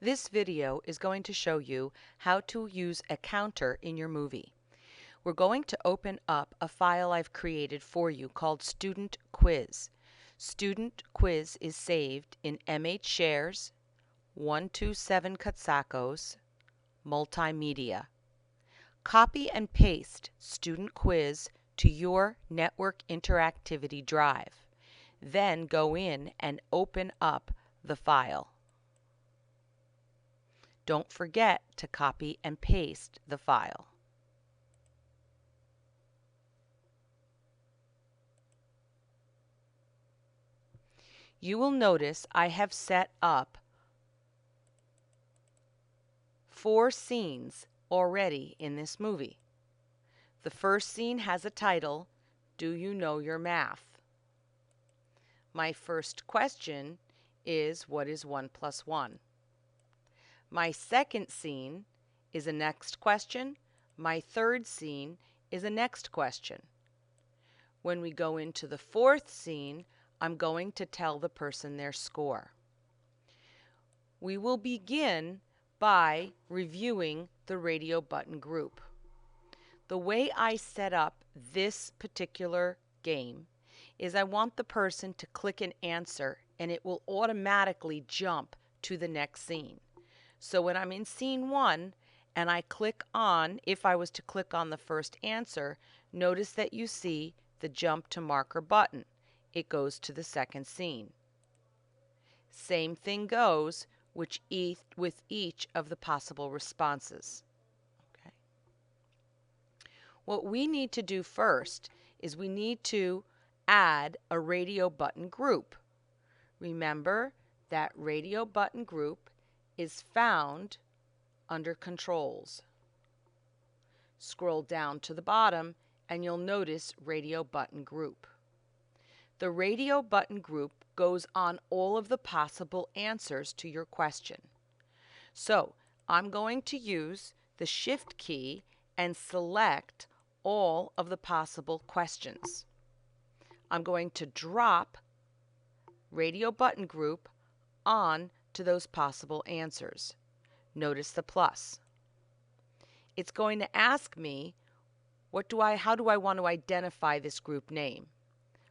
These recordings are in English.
This video is going to show you how to use a counter in your movie. We're going to open up a file I've created for you called Student Quiz. Student Quiz is saved in MH Shares, 127 Katsakos, Multimedia. Copy and paste Student Quiz to your network interactivity drive. Then go in and open up the file. Don't forget to copy and paste the file. You will notice I have set up 4 scenes already in this movie. The first scene has a title, Do You Know Your Math? My first question is, what is 1 plus 1? My second scene is a next question. My third scene is a next question. When we go into the fourth scene, I'm going to tell the person their score. We will begin by reviewing the radio button group. The way I set up this particular game is I want the person to click an answer and it will automatically jump to the next scene. So when I'm in scene 1 and I click on, if I was to click on the first answer, notice that you see the jump to marker button. It goes to the second scene. Same thing goes with each of the possible responses. Okay. What we need to do first is we need to add a radio button group. Remember that radio button group is found under Controls. Scroll down to the bottom and you'll notice Radio Button Group. The radio button group goes on all of the possible answers to your question. So I'm going to use the Shift key and select all of the possible questions. I'm going to drop Radio Button Group on to those possible answers. Notice the plus. It's going to ask me, how do I want to identify this group name?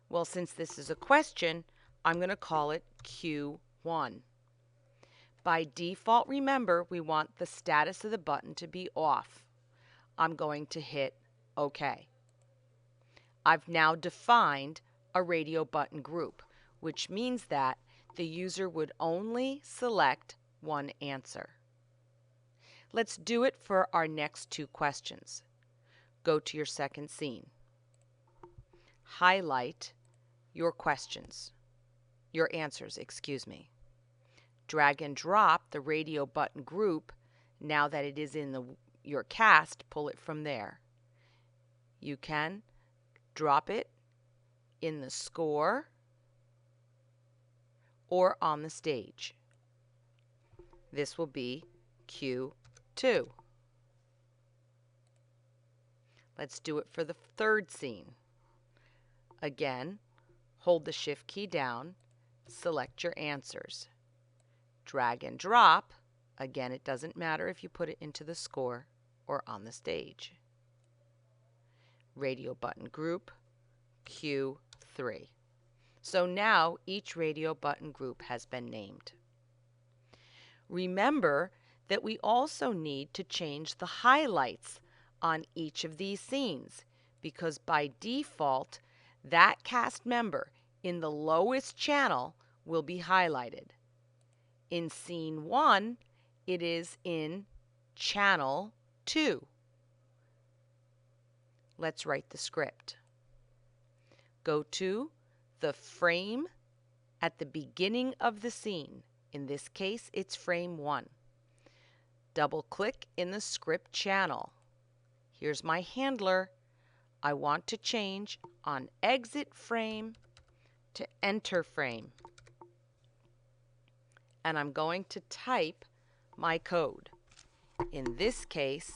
Well, since this is a question, I'm going to call it Q1. By default, remember, we want the status of the button to be off. I'm going to hit OK. I've now defined a radio button group, which means that the user would only select one answer. Let's do it for our next 2 questions. Go to your second scene. Highlight your answers. Drag and drop the radio button group. Now that it is in your cast, pull it from there. You can drop it in the score or on the stage. This will be Q2. Let's do it for the third scene. Again, hold the Shift key down, select your answers. Drag and drop. Again, it doesn't matter if you put it into the score or on the stage. Radio button group, Q3. So now each radio button group has been named. Remember that we also need to change the highlights on each of these scenes because by default, that cast member in the lowest channel will be highlighted. In scene 1, it is in channel 2. Let's write the script. Go to the frame at the beginning of the scene. In this case, it's frame 1. Double-click in the script channel. Here's my handler. I want to change on exit frame to enter frame. And I'm going to type my code. In this case,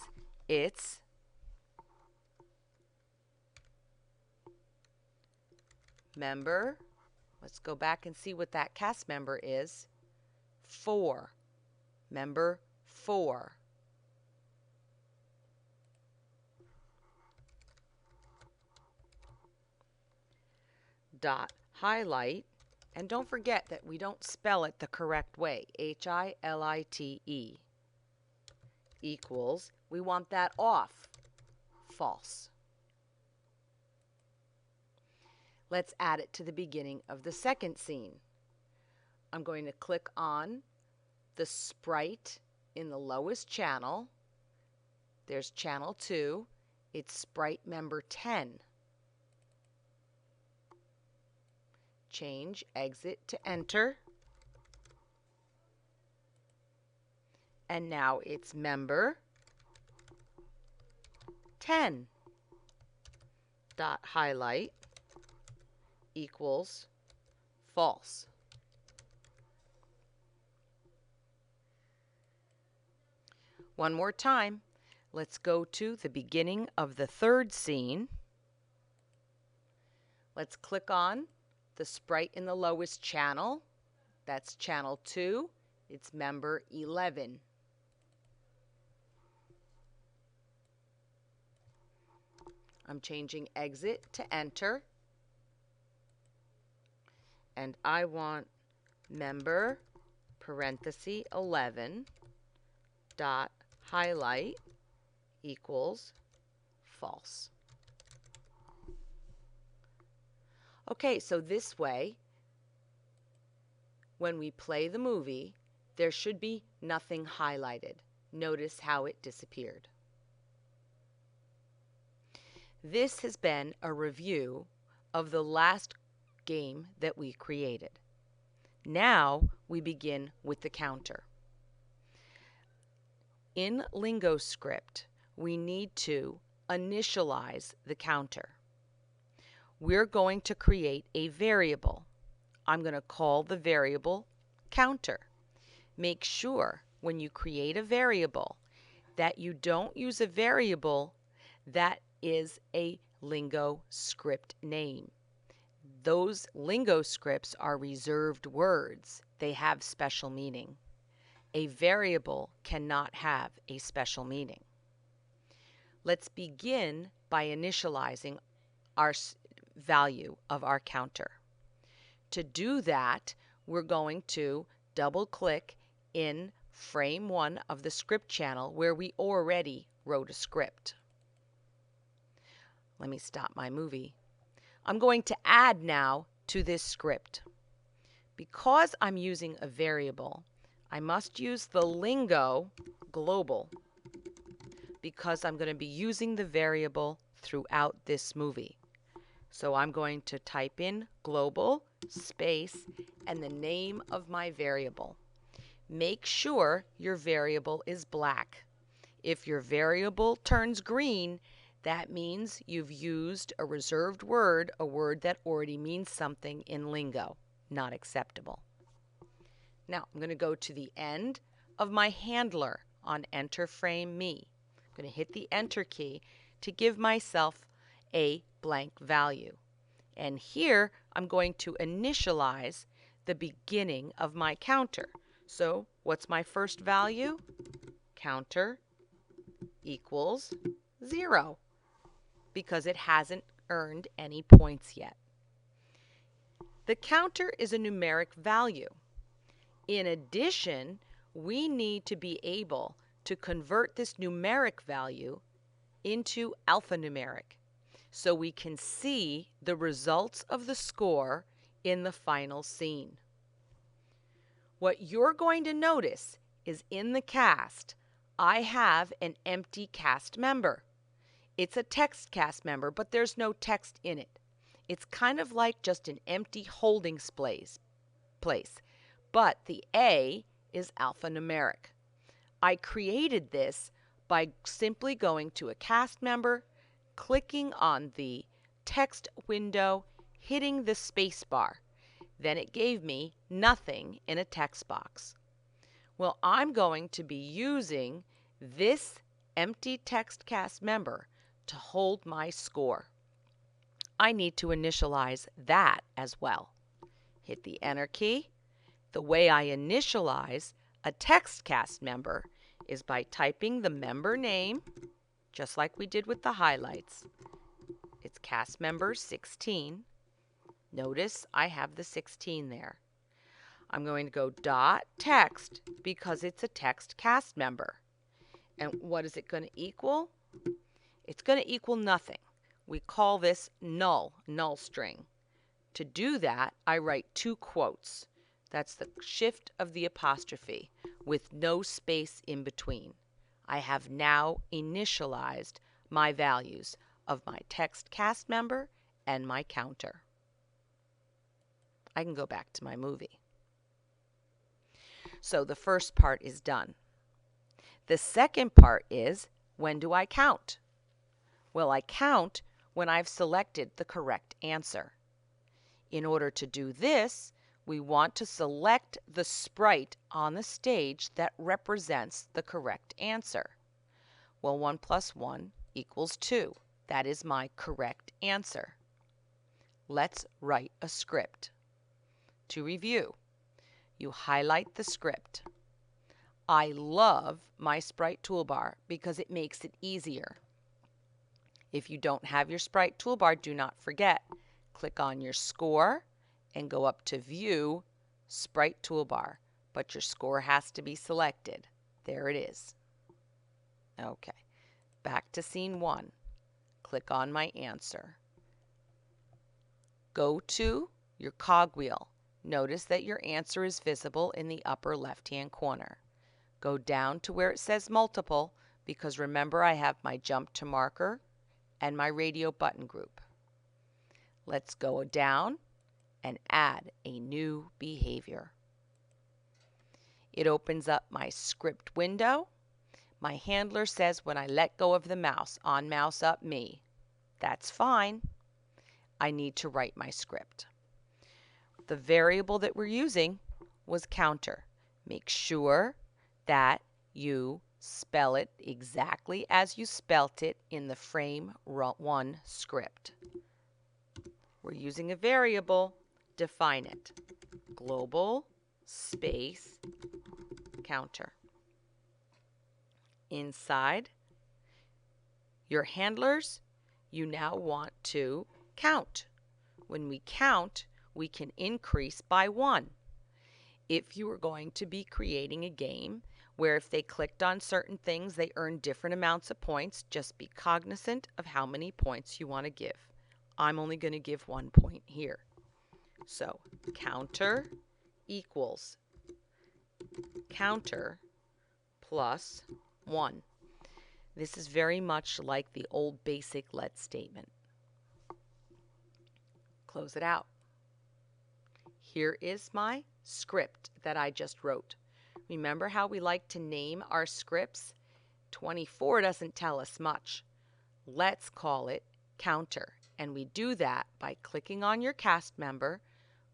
it's member. Let's go back and see what that cast member is. 4. member 4. Dot highlight, and don't forget that we don't spell it the correct way, H-I-L-I-T-E, equals, we want that off, false. Let's add it to the beginning of the second scene. I'm going to click on the sprite in the lowest channel. There's channel 2. It's sprite member 10. Change exit to enter. And now it's member 10. Dot highlight equals false. One more time. Let's go to the beginning of the third scene. Let's click on the sprite in the lowest channel. That's channel 2. It's member 11. I'm changing exit to enter. And I want member parenthesis 11 dot highlight equals false. Okay, so this way, when we play the movie, there should be nothing highlighted. Notice how it disappeared. This has been a review of the last game that we created. Now we begin with the counter. In LingoScript, we need to initialize the counter. We're going to create a variable. I'm going to call the variable counter. Make sure when you create a variable that you don't use a variable that is a LingoScript name. Those Lingo scripts are reserved words. They have special meaning. A variable cannot have a special meaning. Let's begin by initializing our value of our counter. To do that, we're going to double-click in frame 1 of the script channel where we already wrote a script. Let me stop my movie. I'm going to add now to this script. Because I'm using a variable, I must use the lingo global because I'm going to be using the variable throughout this movie. So I'm going to type in global space and the name of my variable. Make sure your variable is black. If your variable turns green, that means you've used a reserved word, a word that already means something in lingo. Not acceptable. Now I'm going to go to the end of my handler on Enter Frame Me. I'm going to hit the Enter key to give myself a blank value. And here I'm going to initialize the beginning of my counter. So what's my first value? Counter equals 0 because it hasn't earned any points yet. The counter is a numeric value. In addition, we need to be able to convert this numeric value into alphanumeric so we can see the results of the score in the final scene. What you're going to notice is in the cast, I have an empty cast member. It's a text cast member, but there's no text in it. It's kind of like just an empty holding place. But the A is alphanumeric. I created this by simply going to a cast member, clicking on the text window, hitting the space bar. Then it gave me nothing in a text box. Well, I'm going to be using this empty text cast member to hold my score. I need to initialize that as well. Hit the Enter key. The way I initialize A text cast member is by typing the member name, just like we did with the highlights. It's cast member 16. Notice I have the 16 there. I'm going to go .text because it's a text cast member. And what is it going to equal? It's going to equal nothing. We call this null string. To do that, I write 2 quotes. That's the shift of the apostrophe with no space in between. I have now initialized my values of my text cast member and my counter. I can go back to my movie. So the first part is done. The second part is, when do I count? Well, I count when I've selected the correct answer. In order to do this, we want to select the sprite on the stage that represents the correct answer. Well, 1 plus 1 equals 2. That is my correct answer. Let's write a script. To review, you highlight the script. I love my sprite toolbar because it makes it easier. If you don't have your sprite toolbar, do not forget, click on your score and go up to View, Sprite Toolbar. But your score has to be selected. There it is. Okay, back to scene 1. Click on my answer. Go to your cogwheel. Notice that your answer is visible in the upper left-hand corner. Go down to where it says multiple, because remember I have my jump to marker and my radio button group. Let's go down and add a new behavior. It opens up my script window. My handler says when I let go of the mouse, on mouse up me. That's fine. I need to write my script. The variable that we're using was counter. Make sure that you spell it exactly as you spelt it in the frame 1 script. We're using a variable. Define it. Global space counter. Inside your handlers, you now want to count. When we count, we can increase by 1. If you are going to be creating a game where if they clicked on certain things, they earn different amounts of points, just be cognizant of how many points you want to give. I'm only going to give 1 point here. So counter equals counter plus 1. This is very much like the old basic let statement. Close it out. Here is my script that I just wrote. Remember how we like to name our scripts? 24 doesn't tell us much. Let's call it counter. And we do that by clicking on your cast member,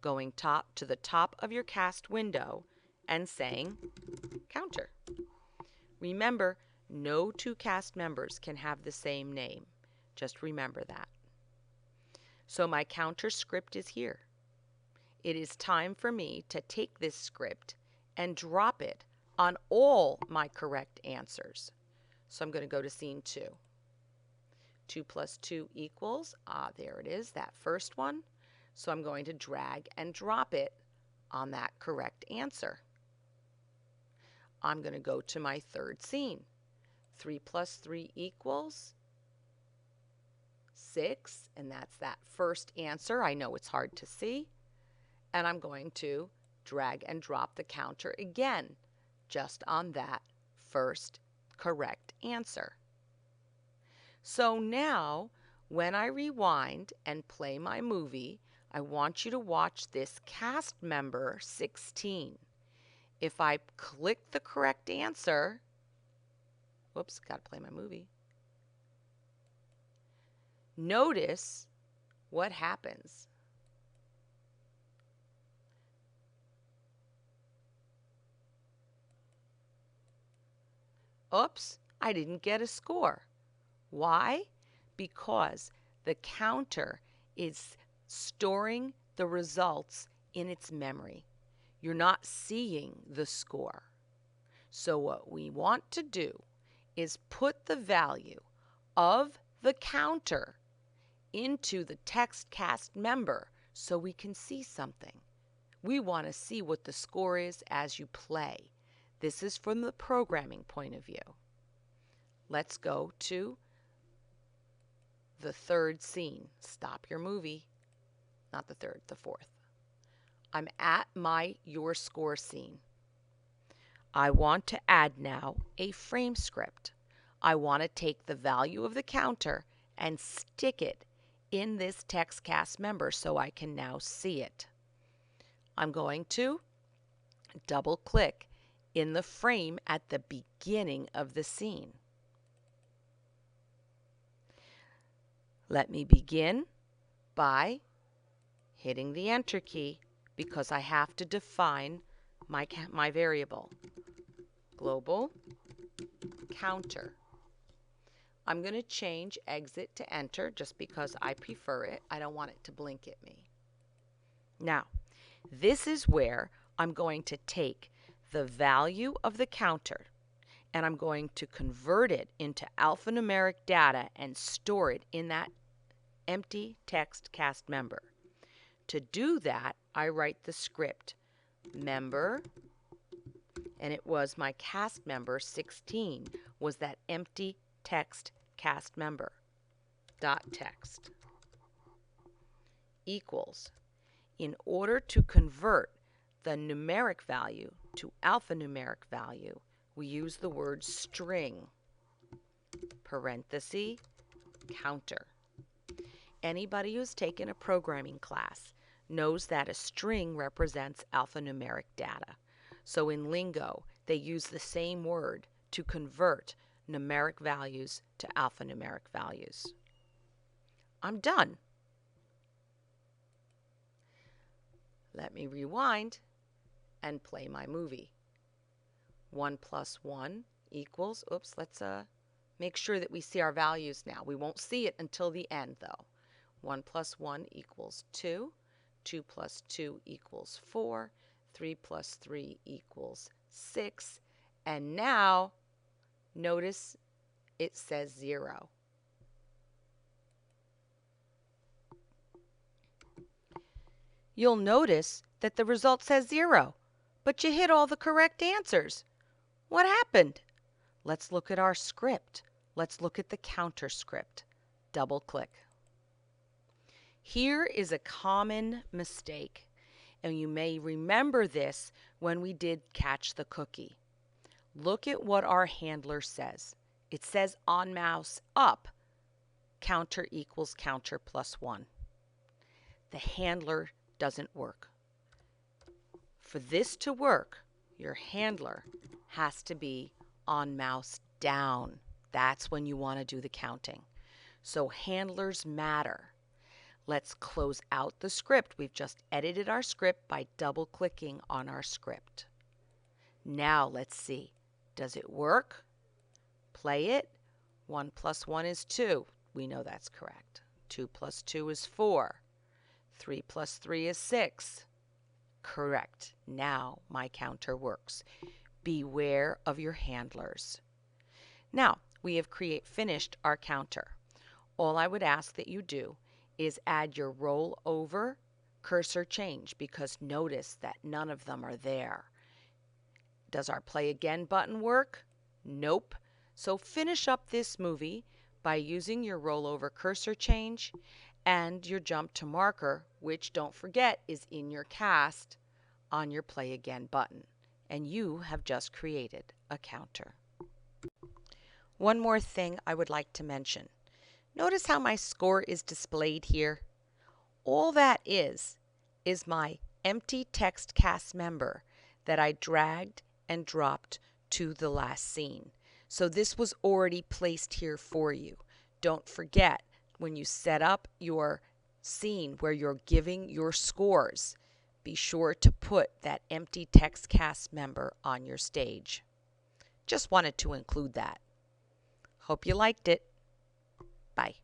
going to the top of your cast window, and saying counter. Remember, no 2 cast members can have the same name. Just remember that. So my counter script is here. It is time for me to take this script and drop it on all my correct answers. So I'm going to go to scene 2. 2 plus 2 equals, there it is, that first one. So I'm going to drag and drop it on that correct answer. I'm going to go to my third scene. 3 plus 3 equals 6, and that's that first answer. I know it's hard to see. And I'm going to drag and drop the counter again, just on that first correct answer. So now, when I rewind and play my movie, I want you to watch this cast member 16. If I click the correct answer, whoops, got to play my movie. Notice what happens. Oops, I didn't get a score. Why? Because the counter is storing the results in its memory. You're not seeing the score. So what we want to do is put the value of the counter into the text cast member so we can see something. We want to see what the score is as you play. This is from the programming point of view. Let's go to the third scene. Stop your movie. Not the third, the fourth. I'm at my Your Score scene. I want to add now a frame script. I want to take the value of the counter and stick it in this text cast member so I can now see it. I'm going to double click in the frame at the beginning of the scene. Let me begin by hitting the Enter key because I have to define my variable. Global counter. I'm going to change exit to enter just because I prefer it. I don't want it to blink at me. Now, this is where I'm going to take the value of the counter and I'm going to convert it into alphanumeric data and store it in that empty text cast member. To do that, I write the script member, and it was my cast member 16 was that empty text cast member dot text equals. In order to convert the numeric value to alphanumeric value, we use the word string, parenthesis, counter. Anybody who's taken a programming class knows that a string represents alphanumeric data. So in lingo, they use the same word to convert numeric values to alphanumeric values. I'm done. Let me rewind and play my movie. 1 plus 1 equals, let's make sure that we see our values now. We won't see it until the end though. 1 plus 1 equals 2. 2 plus 2 equals 4. 3 plus 3 equals 6. And now, notice it says 0. You'll notice that the result says 0, but you hit all the correct answers. What happened? Let's look at our script. Let's look at the counter script. Double click. Here is a common mistake, and you may remember this when we did catch the cookie. Look at what our handler says. It says on mouse up, counter equals counter plus 1. The handler doesn't work. For this to work, your handler has to be on mouse down. That's when you want to do the counting. So handlers matter. Let's close out the script. We've just edited our script by double-clicking on our script. Now let's see. Does it work? Play it. 1 plus 1 is 2. We know that's correct. 2 plus 2 is 4. 3 plus 3 is 6. Correct. Now my counter works. Beware of your handlers. Now we have finished our counter. All I would ask that you do is add your roll over cursor change because notice that none of them are there. Does our play again button work? Nope. So finish up this movie by using your roll over cursor change and your jump to marker, which don't forget is in your cast on your play again button. And you have just created a counter. One more thing I would like to mention. Notice how my score is displayed here. All that is my empty text cast member that I dragged and dropped to the last scene. So this was already placed here for you. Don't forget, when you set up your scene where you're giving your scores, be sure to put that empty text cast member on your stage. Just wanted to include that. Hope you liked it. Bye.